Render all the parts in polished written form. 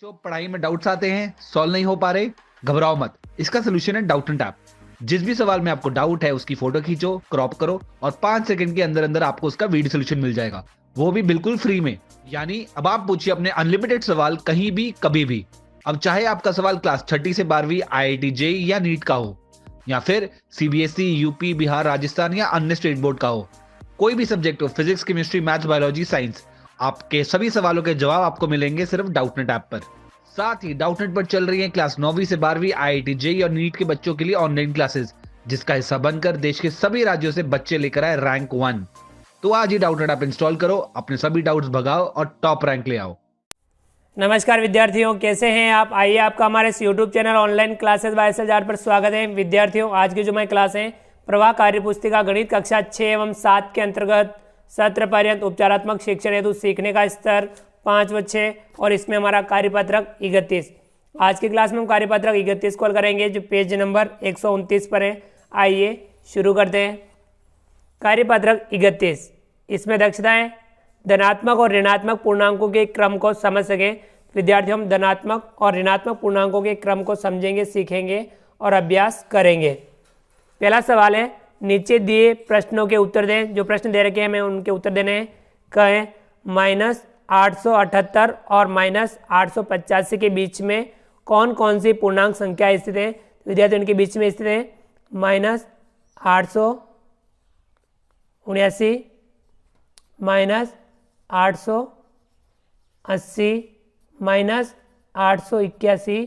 बच्चों पढ़ाई में डाउट्स आते हैं, सॉल्व नहीं हो पा रहे, घबराओ मत। इसका सोल्यूशन है डाउटंट ऐप। जिस भी सवाल में आपको डाउट है उसकी फोटो खींचो, क्रॉप करो और 5 सेकंड के अंदर अंदर आपको उसका वीडियो सोल्यूशन मिल जाएगा, वो भी बिल्कुल फ्री में। यानी अब आप पूछिए अपने अनलिमिटेड सवाल कहीं भी कभी भी। अब चाहे आपका सवाल क्लास 6 से 12वीं आईआईटी जेईई या नीट का हो, या फिर सीबीएसई, यूपी, बिहार, राजस्थान या अन्य स्टेट बोर्ड का हो, कोई भी सब्जेक्ट हो, physics, chemistry, maths, biology, science, आपके सभी सवालों के जवाब आपको मिलेंगे सिर्फ डाउटनेट ऐप पर। साथ ही डाउटनेट पर चल रही है क्लास 9वीं से 12वीं आईआईटी जेईई और नीट के बच्चों के लिए ऑनलाइन क्लासेस, जिसका हिस्सा बनकर देश के सभी राज्यों से बच्चे लेकर आए रैंक 1। तो आज ही डाउटनेट ऐप इंस्टॉल करो, अपने सभी डाउट्स भगाओ और टॉप रैंक ले आओ। नमस्कार विद्यार्थियों, कैसे हैं आप। आइए आपका हमारे इस YouTube channel online classes bye SL पर स्वागत है। विद्यार्थियों, आज की जो हमारी क्लास है प्रवाह कार्य पुस्तिका गणित कक्षा 6 एवं 7 के अंतर्गत सत्र पर्यंत उपचारात्मक शिक्षण हेतु सीखने का स्तर 5 व 6, और इसमें हमारा कार्यपत्रक 31। आज की क्लास में हम कार्यपत्रक 31 कॉल करेंगे, जो पेज नंबर 129 पर है। आइए शुरू करते हैं। कार्यपत्रक 31, इसमें दक्षताएं धनात्मक और ऋणात्मक पूर्णांकों के क्रम को समझ सकें। विद्यार्थी, हम धनात्मक और ऋणात्मक पूर्णांकों के क्रम को समझेंगे, सीखेंगे और अभ्यास करेंगे। पहला सवाल है, नीचे दिए प्रश्नों के उत्तर दें। जो प्रश्न दे रखे हैं हमें उनके उत्तर देने हैं। कहें -878 और -885 के बीच में कौन कौन सी पूर्णांक संख्या स्थित है। विद्यार्थी, उनके बीच में स्थित है -879, -880, -881,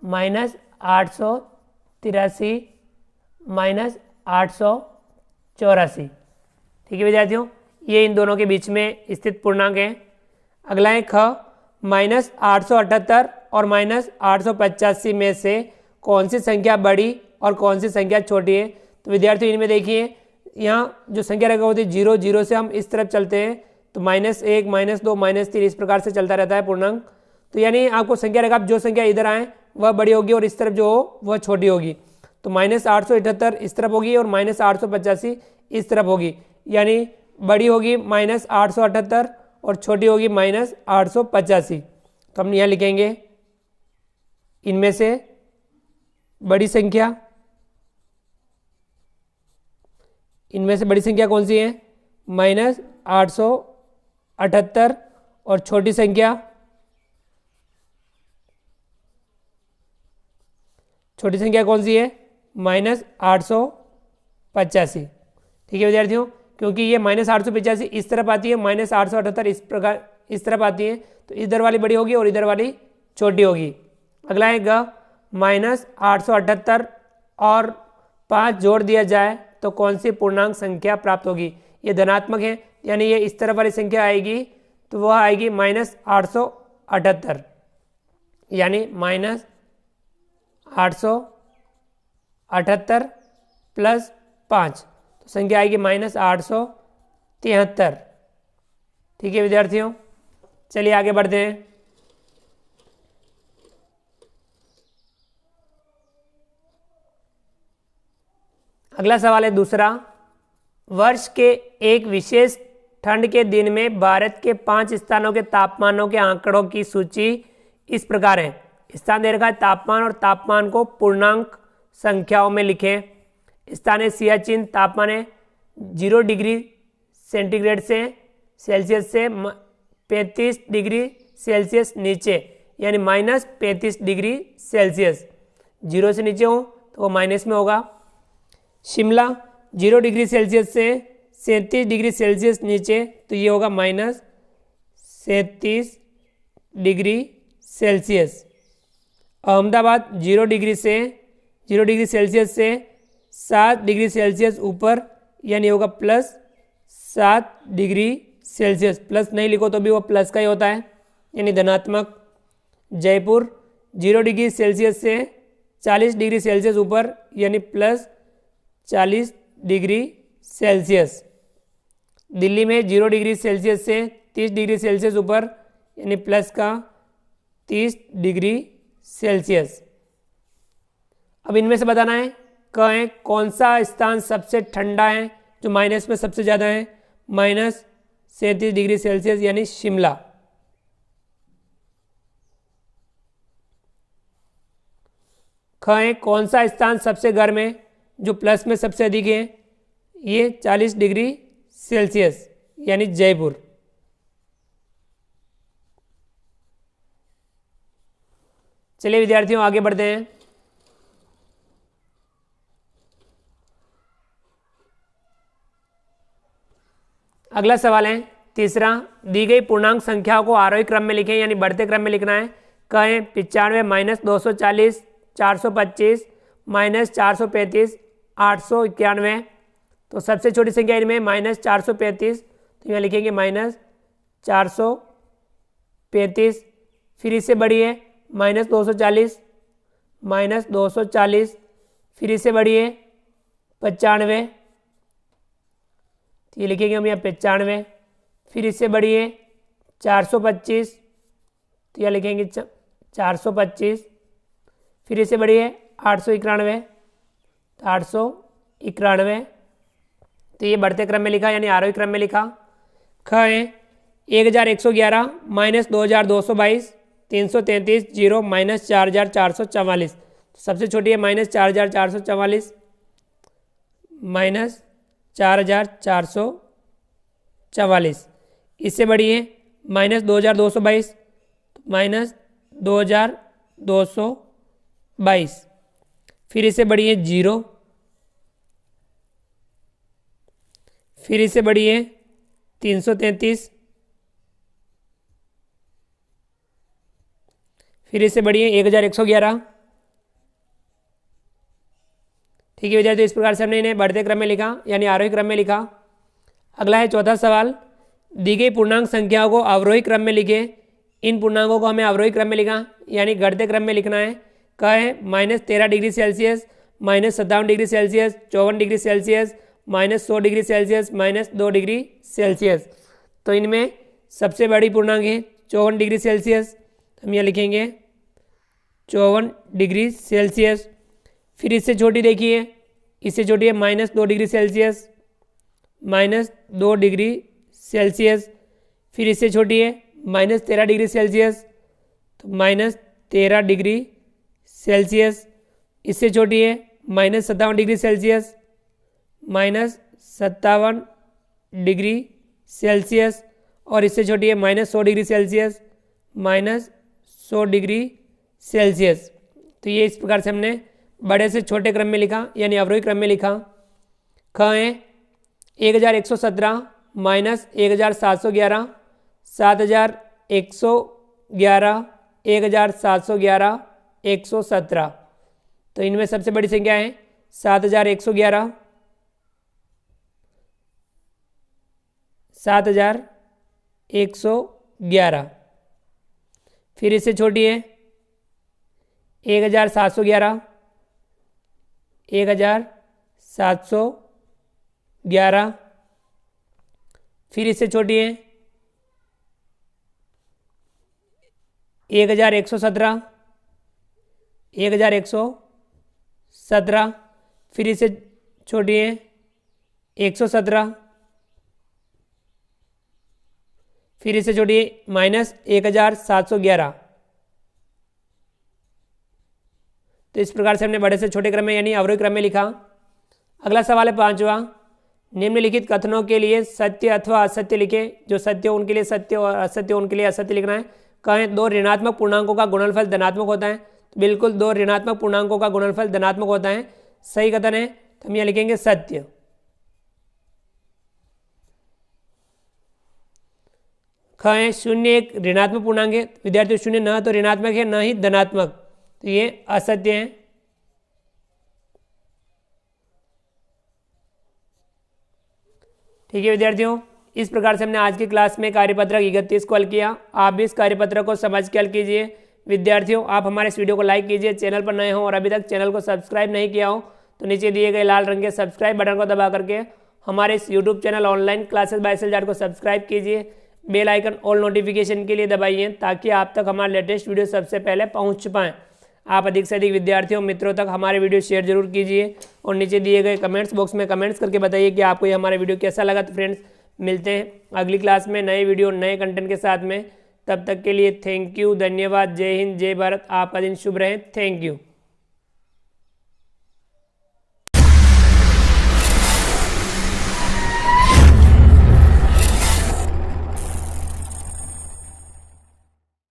-882, -883, -884। ठीक है विद्यार्थियों, ये इन दोनों के बीच में स्थित पूर्णांक है। अगला है ख, -878 और -885 में से कौन सी संख्या बड़ी और कौन सी संख्या छोटी है। तो विद्यार्थियों, इनमें देखिए यहाँ जो संख्या रखा होती है 0, 0 से हम इस तरफ चलते हैं तो -1, -2, -3 इस प्रकार से चलता रहता है पूर्णांक। तो यानी आपको संख्या रखा, जो संख्या इधर आए वह बड़ी होगी और इस तरफ जो हो वह छोटी होगी। तो -878 इस तरफ होगी और -885 इस तरफ होगी। यानी बड़ी होगी -878 और छोटी होगी -885। तो हम यहाँ लिखेंगे इनमें से बड़ी संख्या, इनमें से बड़ी संख्या कौन सी है -878, और छोटी संख्या कौन सी है -885। ठीक है विद्यार्थियों, क्योंकि ये -885 इस तरफ आती है, -878 इस प्रकार इस तरफ आती है, तो इधर वाली बड़ी होगी और इधर वाली छोटी होगी। अगला है ग, -878 और 5 जोड़ दिया जाए तो कौन सी पूर्णांक संख्या प्राप्त होगी। ये धनात्मक है, यानी ये इस तरफ वाली संख्या आएगी तो वह आएगी -878, यानी -878 + 5, तो संख्या आएगी -873। ठीक है विद्यार्थियों, चलिए आगे बढ़ते हैं। अगला सवाल है दूसरा, वर्ष के एक विशेष ठंड के दिन में भारत के 5 स्थानों के तापमानों के आंकड़ों की सूची इस प्रकार है। स्थान दे रखा है तापमान, और तापमान को पूर्णांक संख्याओं में लिखें। स्थान है सियाचिन, तापमान है 0 डिग्री सेंटीग्रेड से सेल्सियस से 35 डिग्री सेल्सियस नीचे, यानी -35 डिग्री सेल्सियस। 0 से नीचे हो तो वो माइनस में होगा। शिमला 0 डिग्री सेल्सियस से 37 डिग्री सेल्सियस नीचे, तो ये होगा -37 degree Celsius. Ahmedabad 0 degree Celsius से 7 डिग्री सेल्सियस ऊपर, यानी होगा +7 डिग्री सेल्सियस। प्लस नहीं लिखो तो भी वो प्लस का ही होता है, यानी धनात्मक। जयपुर 0 डिग्री सेल्सियस से 40 डिग्री सेल्सियस ऊपर, यानी +40 डिग्री सेल्सियस। दिल्ली में 0 डिग्री सेल्सियस से 30 डिग्री सेल्सियस ऊपर, यानी +30 डिग्री सेल्सियस। अब इनमें से बताना है कहें कौन सा स्थान सबसे ठंडा है, जो माइनस में सबसे ज़्यादा है 37 डिग्री सेल्सियस यानी शिमला। ख है कौन सा स्थान सबसे गर्म है, जो प्लस में सबसे अधिक है, ये 40 डिग्री सेल्सियस यानी जयपुर। चलिए विद्यार्थियों आगे बढ़ते हैं। अगला सवाल है तीसरा, दी गई पूर्णांक संख्याओं को आरोही क्रम में लिखें यानी बढ़ते क्रम में लिखना है। कहें 95 माइनस 240 425 माइनस 435 891। तो सबसे छोटी संख्या इनमें माइनस 435, तो यहाँ लिखेंगे माइनस 435। फिर इससे बड़ी है माइनस 240 माइनस 240, फिर इससे बड़ी है 95, तो ये लिखेंगे हम यहाँ 95। फिर इससे बड़ी है 425, तो यह लिखेंगे 425। फिर इससे बड़ी है 891, तो 891, तो ये बढ़ते क्रम में लिखा यानी आरोही क्रम में लिखा। ख है 1111 माइनस 2222 333 जीरो माइनस 4444। सबसे छोटी है माइनस 4444 माइनस 4444। इससे बड़ी है माइनस 2222 माइनस 2222। फिर इससे बड़ी है 0, फिर इससे बड़ी है 333, फिर इससे बड़ी है 1111। ठीक है विद्यार्थी, इस प्रकार से हमने इन्हें बढ़ते क्रम में लिखा यानी आरोही क्रम में लिखा। अगला है चौथा सवाल, दी गई पूर्णांक संख्याओं को अवरोही क्रम में लिखें। इन पूर्णांकों को हमें अवरोही क्रम में लिखा यानी घटते क्रम में लिखना है। क्या है minus 13 degree Celsius minus 57 degree Celsius 54 degree Celsius minus 100 degree Celsius minus 2 degree Celsius. तो इनमें सबसे बड़ी पूर्णांक है 54 डिग्री सेल्सियस, हम यहाँ लिखेंगे 54 डिग्री सेल्सियस। फिर इससे छोटी देखिए, इससे छोटी है minus 2 degree Celsius minus 2 degree Celsius. फिर इससे छोटी है माइनस 13 डिग्री सेल्सियस, तो माइनस 13 डिग्री सेल्सियस। इससे छोटी है minus 57 degree Celsius minus 57 degree Celsius. और इससे छोटी है minus 100 degree Celsius minus 100 degree Celsius. तो ये इस प्रकार से हमने बड़े से छोटे क्रम में लिखा यानी अवरोही क्रम में लिखा। ख है 1117 माइनस 1711 7111 1711 117। तो इनमें सबसे बड़ी संख्या है 7111 7111। फिर इससे छोटी है 1711 1711। फिर इससे छोटी है 1117 1117। फिर इससे छोटी है 117। फिर इससे छोटी है माइनस 1711। तो इस प्रकार से हमने बड़े से छोटे क्रम में यानी अवरोही क्रम में लिखा। अगला सवाल है पांचवा, निम्नलिखित कथनों के लिए सत्य अथवा असत्य लिखें। जो सत्य हो उनके लिए सत्य और असत्य हो उनके लिए असत्य लिखना है। कहें दो ऋणात्मक पूर्णांकों का गुणनफल धनात्मक होता है। तो बिल्कुल दो ऋणात्मक पूर्णांकों का गुणनफल धनात्मक होता है, सही कथन है, तो हम यहाँ लिखेंगे सत्य। कहें शून्य एक ऋणात्मक पूर्णांक है। विद्यार्थियों शून्य न तो ऋणात्मक है न ही धनात्मक, तो ये असत्य है। ठीक है विद्यार्थियों, इस प्रकार से हमने आज की क्लास में कार्यपत्रक 31 को हल किया। आप भी इस कार्यपत्रक को समझ के हल कीजिए। विद्यार्थियों आप हमारे इस वीडियो को लाइक कीजिए, चैनल पर नए हो और अभी तक चैनल को सब्सक्राइब नहीं किया हो तो नीचे दिए गए लाल रंग के सब्सक्राइब बटन को दबा करके हमारे इस YouTube channel online classes bye SLJ को सब्सक्राइब कीजिए। बेल आइकन ऑल नोटिफिकेशन के लिए दबाइए ताकि आप तक हमारे लेटेस्ट वीडियो सबसे पहले पहुँच पाएँ। आप अधिक से अधिक विद्यार्थियों मित्रों तक हमारे वीडियो शेयर जरूर कीजिए और नीचे दिए गए कमेंट्स बॉक्स में कमेंट्स करके बताइए कि आपको ये हमारा वीडियो कैसा लगा। तो फ्रेंड्स मिलते हैं अगली क्लास में नए वीडियो नए कंटेंट के साथ में। तब तक के लिए थैंक यू, धन्यवाद, जय हिंद, जय भारत। आपका दिन शुभ रहे। Thank you.